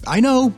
I know.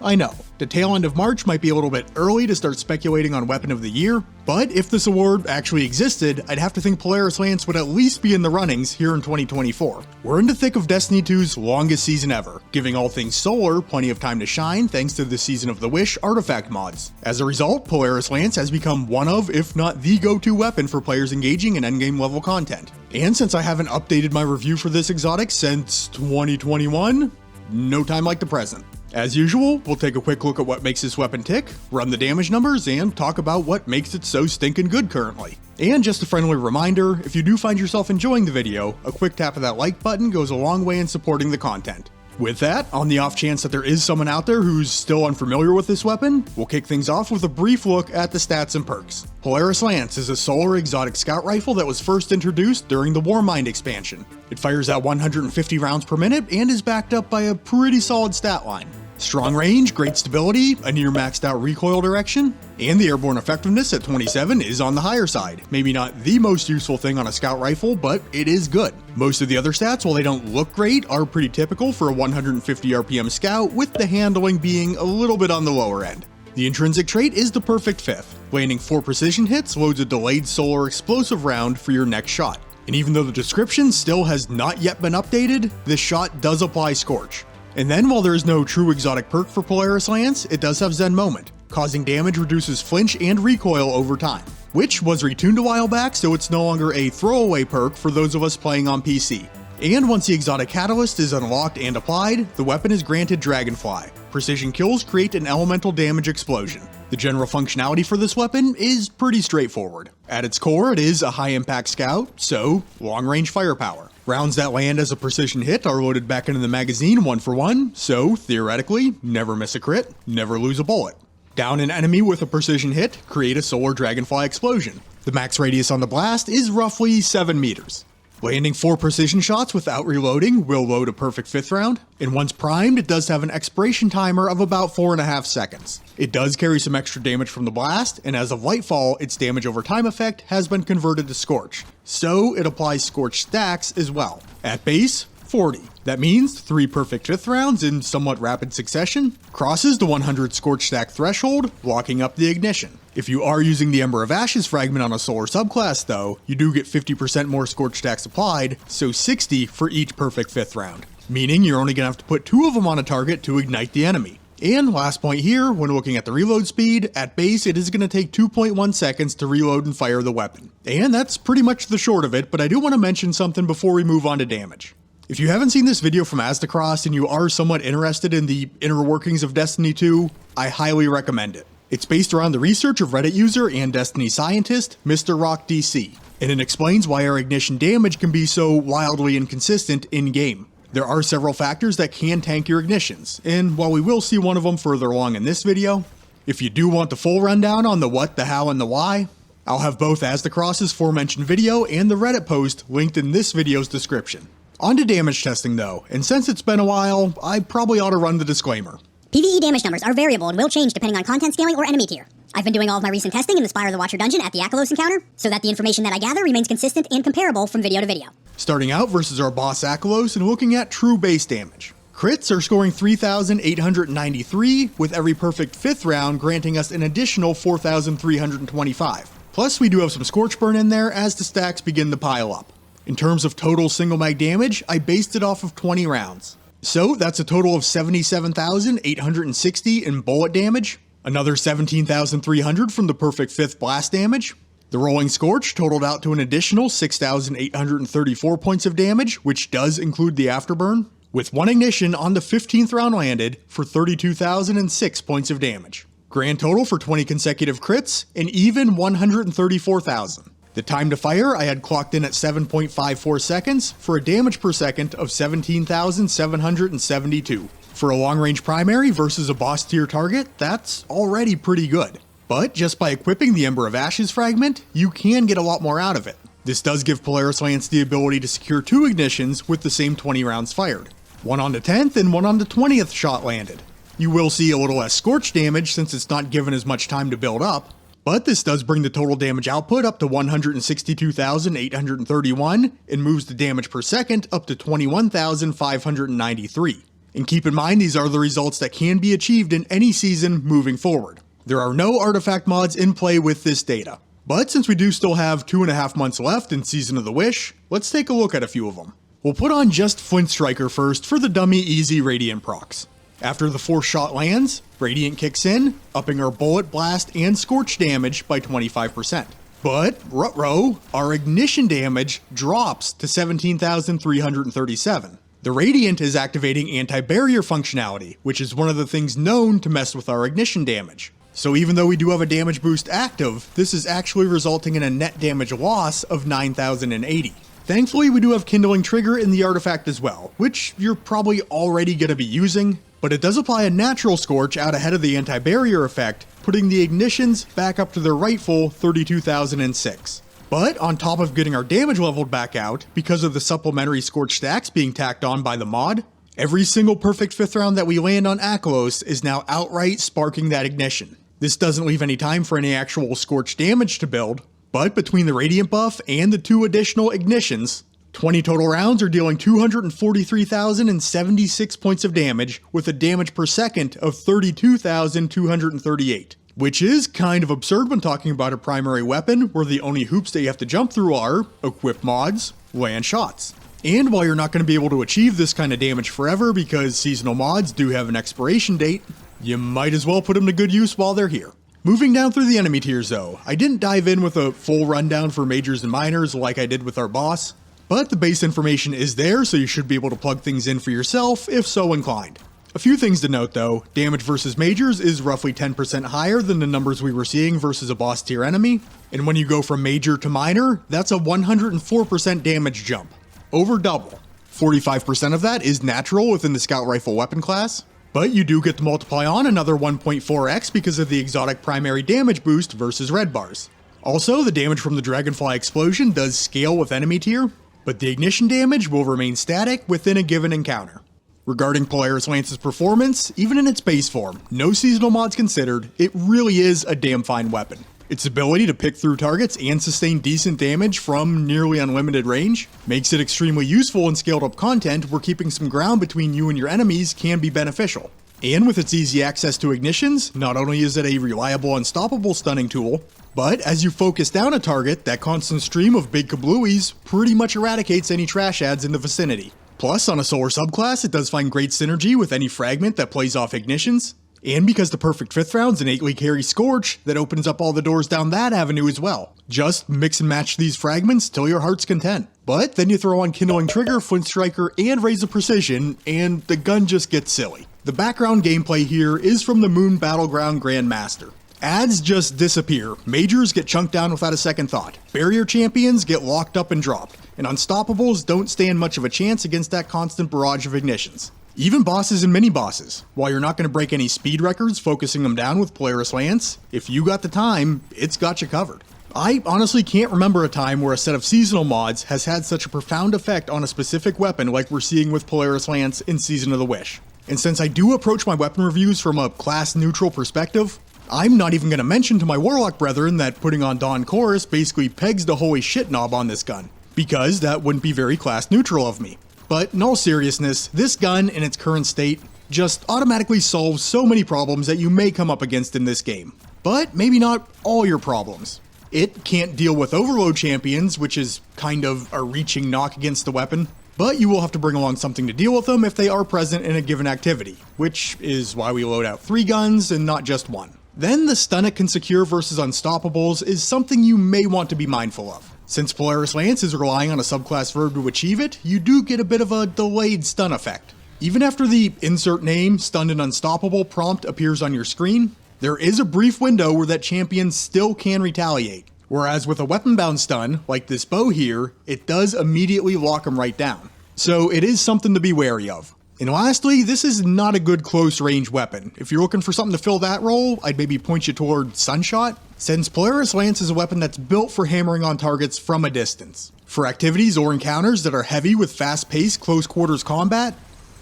The tail end of March might be a little bit early to start speculating on Weapon of the Year, but if this award actually existed, I'd have to think Polaris Lance would at least be in the runnings here in 2024. We're in the thick of Destiny 2's longest season ever, giving all things solar plenty of time to shine thanks to the Season of the Wish artifact mods. As a result, Polaris Lance has become one of, if not the go-to weapon for players engaging in endgame level content. And since I haven't updated my review for this exotic since 2021, no time like the present. As usual, we'll take a quick look at what makes this weapon tick, run the damage numbers, and talk about what makes it so stinking good currently. And just a friendly reminder, if you do find yourself enjoying the video, a quick tap of that like button goes a long way in supporting the content. With that, on the off chance that there is someone out there who's still unfamiliar with this weapon, we'll kick things off with a brief look at the stats and perks. Polaris Lance is a solar exotic scout rifle that was first introduced during the Warmind expansion. It fires at 150 rounds per minute and is backed up by a pretty solid stat line. Strong range, great stability, a near maxed out recoil direction, and the airborne effectiveness at 27 is on the higher side. Maybe not the most useful thing on a scout rifle, but it is good. Most of the other stats, while they don't look great, are pretty typical for a 150 RPM scout, with the handling being a little bit on the lower end. The intrinsic trait is the perfect fifth. Landing 4 precision hits loads a delayed solar explosive round for your next shot. And even though the description still has not yet been updated, this shot does apply Scorch. And then while there is no true exotic perk for Polaris Lance, it does have Zen Moment. Causing damage reduces flinch and recoil over time, which was retuned a while back, so it's no longer a throwaway perk for those of us playing on PC. And once the exotic catalyst is unlocked and applied, the weapon is granted Dragonfly. Precision kills create an elemental damage explosion. The general functionality for this weapon is pretty straightforward. At its core, it is a high-impact scout, so long-range firepower. Rounds that land as a precision hit are loaded back into the magazine 1 for 1, so theoretically, never miss a crit, never lose a bullet. Down an enemy with a precision hit, create a solar dragonfly explosion. The max radius on the blast is roughly 7 meters. Landing 4 precision shots without reloading will load a perfect 5th round, and once primed, it does have an expiration timer of about 4.5 seconds. It does carry some extra damage from the blast, and as of Lightfall, its damage over time effect has been converted to Scorch, so it applies Scorch stacks as well. At base, 40. That means 3 perfect 5th rounds in somewhat rapid succession, crosses the 100 Scorch stack threshold, locking up the ignition. If you are using the Ember of Ashes fragment on a solar subclass though, you do get 50% more Scorch stacks applied, so 60 for each perfect 5th round. Meaning you're only gonna have to put 2 of them on a target to ignite the enemy. And last point here, when looking at the reload speed, at base it is going to take 2.1 seconds to reload and fire the weapon. And that's pretty much the short of it, but I do want to mention something before we move on to damage. If you haven't seen this video from Aztecross and you are somewhat interested in the inner workings of Destiny 2, I highly recommend it. It's based around the research of Reddit user and Destiny scientist, Mr. Rock DC, and it explains why our ignition damage can be so wildly inconsistent in-game. There are several factors that can tank your ignitions, and while we will see one of them further along in this video, if you do want the full rundown on the what, the how, and the why, I'll have both Aztecross's aforementioned video and the Reddit post linked in this video's description. On to damage testing though, and since it's been a while, I probably ought to run the disclaimer. PvE damage numbers are variable and will change depending on content scaling or enemy tier. I've been doing all of my recent testing in the Spire of the Watcher dungeon at the Akalos encounter, so that the information that I gather remains consistent and comparable from video to video. Starting out versus our boss Akalos and looking at true base damage. Crits are scoring 3,893, with every perfect 5th round granting us an additional 4,325. Plus we do have some Scorch Burn in there as the stacks begin to pile up. In terms of total single mag damage, I based it off of 20 rounds. So that's a total of 77,860 in bullet damage, another 17,300 from the perfect 5th blast damage. The Rolling Scorch totaled out to an additional 6,834 points of damage, which does include the Afterburn, with 1 ignition on the 15th round landed for 32,006 points of damage. Grand total for 20 consecutive crits, an even 134,000. The time to fire I had clocked in at 7.54 seconds for a damage per second of 17,772. For a long-range primary versus a boss tier target, that's already pretty good. But just by equipping the Ember of Ashes fragment, you can get a lot more out of it. This does give Polaris Lance the ability to secure 2 ignitions with the same 20 rounds fired. One on the 10th and one on the 20th shot landed. You will see a little less Scorch damage since it's not given as much time to build up, but this does bring the total damage output up to 162,831 and moves the damage per second up to 21,593. And keep in mind, these are the results that can be achieved in any season moving forward. There are no artifact mods in play with this data. But since we do still have 2.5 months left in Season of the Wish, let's take a look at a few of them. We'll put on just Flint Striker first for the dummy easy Radiant procs. After the 4th shot lands, Radiant kicks in, upping our Bullet Blast and Scorch damage by 25%. But, ruh-roh, our ignition damage drops to 17,337. The Radiant is activating anti-barrier functionality, which is one of the things known to mess with our ignition damage. So even though we do have a damage boost active, this is actually resulting in a net damage loss of 9,080. Thankfully, we do have Kindling Trigger in the artifact as well, which you're probably already going to be using, but it does apply a natural Scorch out ahead of the anti-barrier effect, putting the ignitions back up to their rightful 32,006. But on top of getting our damage leveled back out, because of the supplementary Scorch stacks being tacked on by the mod, every single perfect 5th round that we land on Akalos is now outright sparking that ignition. This doesn't leave any time for any actual Scorch damage to build, but between the Radiant buff and the 2 additional ignitions, 20 total rounds are dealing 243,076 points of damage with a damage per second of 32,238. Which is kind of absurd when talking about a primary weapon where the only hoops that you have to jump through are equip mods, land shots. And while you're not going to be able to achieve this kind of damage forever because seasonal mods do have an expiration date, you might as well put them to good use while they're here. Moving down through the enemy tiers though, I didn't dive in with a full rundown for majors and minors like I did with our boss, but the base information is there so you should be able to plug things in for yourself if so inclined. A few things to note though, damage versus majors is roughly 10% higher than the numbers we were seeing versus a boss tier enemy, and when you go from major to minor, that's a 104% damage jump. Over double. 45% of that is natural within the scout rifle weapon class, but you do get to multiply on another 1.4x because of the exotic primary damage boost versus red bars. Also, the damage from the Dragonfly explosion does scale with enemy tier, but the ignition damage will remain static within a given encounter. Regarding Polaris Lance's performance, even in its base form, no seasonal mods considered, it really is a damn fine weapon. Its ability to pick through targets and sustain decent damage from nearly unlimited range makes it extremely useful in scaled up content where keeping some ground between you and your enemies can be beneficial. And with its easy access to ignitions, not only is it a reliable unstoppable stunning tool, but as you focus down a target, that constant stream of big kablooies pretty much eradicates any trash ads in the vicinity. Plus, on a solar subclass, it does find great synergy with any fragment that plays off ignitions. And because the perfect 5th rounds innately carry Scorch, that opens up all the doors down that avenue as well. Just mix and match these fragments till your heart's content. But then you throw on Kindling Trigger, Flint Striker, and Raise of Precision, and the gun just gets silly. The background gameplay here is from the Moon Battleground Grandmaster. Ads just disappear, majors get chunked down without a second thought, barrier champions get locked up and dropped, and unstoppables don't stand much of a chance against that constant barrage of ignitions. Even bosses and mini-bosses. While you're not going to break any speed records focusing them down with Polaris Lance, if you got the time, it's got you covered. I honestly can't remember a time where a set of seasonal mods has had such a profound effect on a specific weapon like we're seeing with Polaris Lance in Season of the Wish. And since I do approach my weapon reviews from a class-neutral perspective, I'm not even going to mention to my Warlock brethren that putting on Dawn Chorus basically pegs the holy shit knob on this gun, because that wouldn't be very class-neutral of me. But in all seriousness, this gun in its current state just automatically solves so many problems that you may come up against in this game. But maybe not all your problems. It can't deal with overload champions, which is kind of a reaching knock against the weapon, but you will have to bring along something to deal with them if they are present in a given activity, which is why we load out 3 guns and not just 1. Then the stun it can secure versus unstoppables is something you may want to be mindful of. Since Polaris Lance is relying on a subclass verb to achieve it, you do get a bit of a delayed stun effect. Even after the insert name, stunned and unstoppable prompt appears on your screen, there is a brief window where that champion still can retaliate. Whereas with a weapon-bound stun, like this bow here, it does immediately lock them right down. So it is something to be wary of. And lastly, this is not a good close-range weapon. If you're looking for something to fill that role, I'd maybe point you toward Sunshot, since Polaris Lance is a weapon that's built for hammering on targets from a distance. For activities or encounters that are heavy with fast-paced close-quarters combat,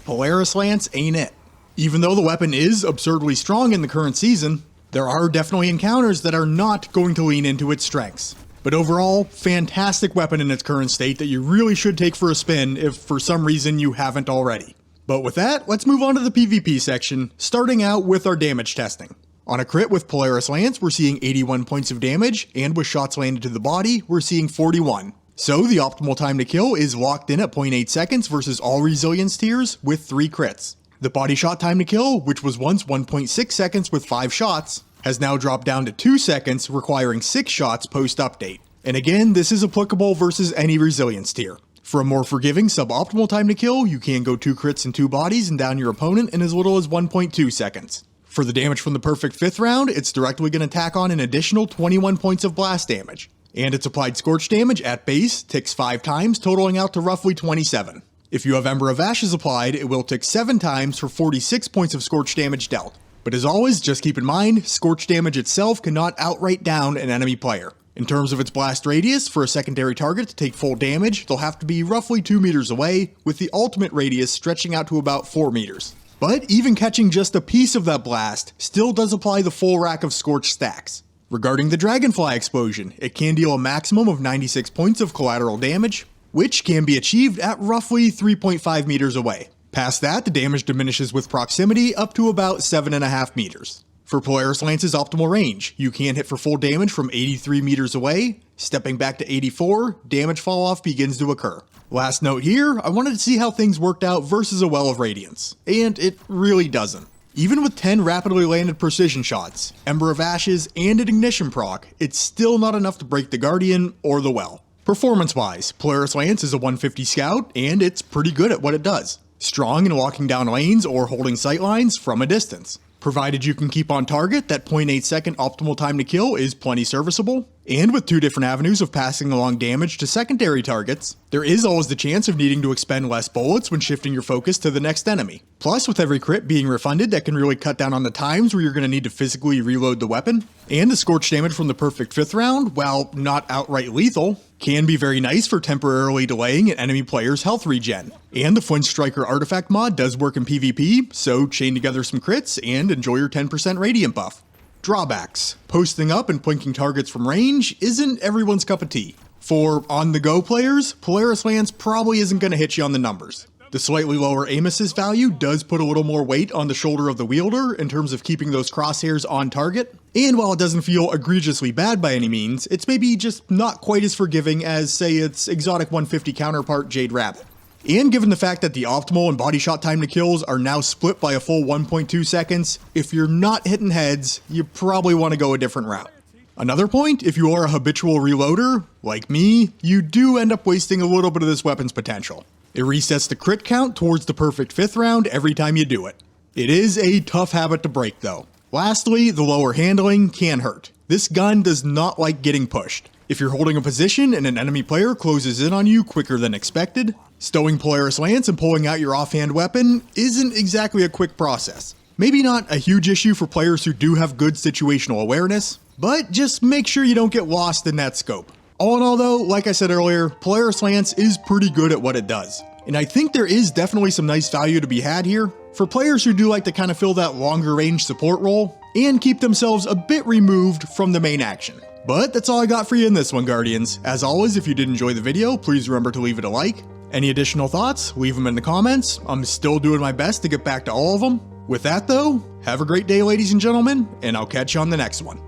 Polaris Lance ain't it. Even though the weapon is absurdly strong in the current season, there are definitely encounters that are not going to lean into its strengths. But overall, fantastic weapon in its current state that you really should take for a spin if for some reason you haven't already. But with that, let's move on to the PvP section, starting out with our damage testing. On a crit with Polaris Lance, we're seeing 81 points of damage, and with shots landed to the body, we're seeing 41. So the optimal time to kill is locked in at 0.8 seconds versus all resilience tiers with 3 crits. The body shot time to kill, which was once 1.6 seconds with 5 shots, has now dropped down to 2 seconds, requiring 6 shots post-update. And again, this is applicable versus any resilience tier. For a more forgiving suboptimal time to kill, you can go 2 crits and 2 bodies and down your opponent in as little as 1.2 seconds. For the damage from the perfect 5th round, it's directly going to tack on an additional 21 points of blast damage. And its applied scorch damage at base ticks 5 times, totaling out to roughly 27. If you have Ember of Ashes applied, it will tick 7 times for 46 points of scorch damage dealt. But as always, just keep in mind, scorch damage itself cannot outright down an enemy player. In terms of its blast radius, for a secondary target to take full damage, they'll have to be roughly 2 meters away, with the ultimate radius stretching out to about 4 meters. But even catching just a piece of that blast still does apply the full rack of scorch stacks. Regarding the Dragonfly explosion, it can deal a maximum of 96 points of collateral damage, which can be achieved at roughly 3.5 meters away. Past that, the damage diminishes with proximity up to about 7.5 meters. For Polaris Lance's optimal range, you can hit for full damage from 83 meters away. Stepping back to 84, damage fall off begins to occur. Last note here, I wanted to see how things worked out versus a Well of Radiance, and it really doesn't. Even with 10 rapidly landed precision shots, Ember of Ashes, and an ignition proc, it's still not enough to break the Guardian or the Well. Performance-wise, Polaris Lance is a 150 scout, and it's pretty good at what it does. Strong in walking down lanes or holding sightlines from a distance. Provided you can keep on target, that 0.8 second optimal time to kill is plenty serviceable. And with 2 different avenues of passing along damage to secondary targets, there is always the chance of needing to expend less bullets when shifting your focus to the next enemy. Plus, with every crit being refunded, that can really cut down on the times where you're going to need to physically reload the weapon. And the scorch damage from the perfect 5th round, while not outright lethal, can be very nice for temporarily delaying an enemy player's health regen. And the Flinch Striker artifact mod does work in PvP, so chain together some crits and enjoy your 10% radiant buff. Drawbacks. Posting up and plinking targets from range isn't everyone's cup of tea. For on-the-go players, Polaris Lance probably isn't going to hit you on the numbers. The slightly lower aim assist value does put a little more weight on the shoulder of the wielder in terms of keeping those crosshairs on target, and while it doesn't feel egregiously bad by any means, it's maybe just not quite as forgiving as, say, its exotic 150 counterpart Jade Rabbit. And given the fact that the optimal and body shot time to kills are now split by a full 1.2 seconds, if you're not hitting heads, you probably want to go a different route. Another point, if you are a habitual reloader, like me, you do end up wasting a little bit of this weapon's potential. It resets the crit count towards the perfect 5th round every time you do it. It is a tough habit to break though. Lastly, the lower handling can hurt. This gun does not like getting pushed. If you're holding a position and an enemy player closes in on you quicker than expected, stowing Polaris Lance and pulling out your offhand weapon isn't exactly a quick process. Maybe not a huge issue for players who do have good situational awareness, but just make sure you don't get lost in that scope. All in all though, like I said earlier, Polaris Lance is pretty good at what it does. And I think there is definitely some nice value to be had here for players who do like to kind of fill that longer range support role and keep themselves a bit removed from the main action. But that's all I got for you in this one, Guardians. As always, if you did enjoy the video, please remember to leave it a like. Any additional thoughts, leave them in the comments. I'm still doing my best to get back to all of them. With that though, have a great day ladies and gentlemen, and I'll catch you on the next one.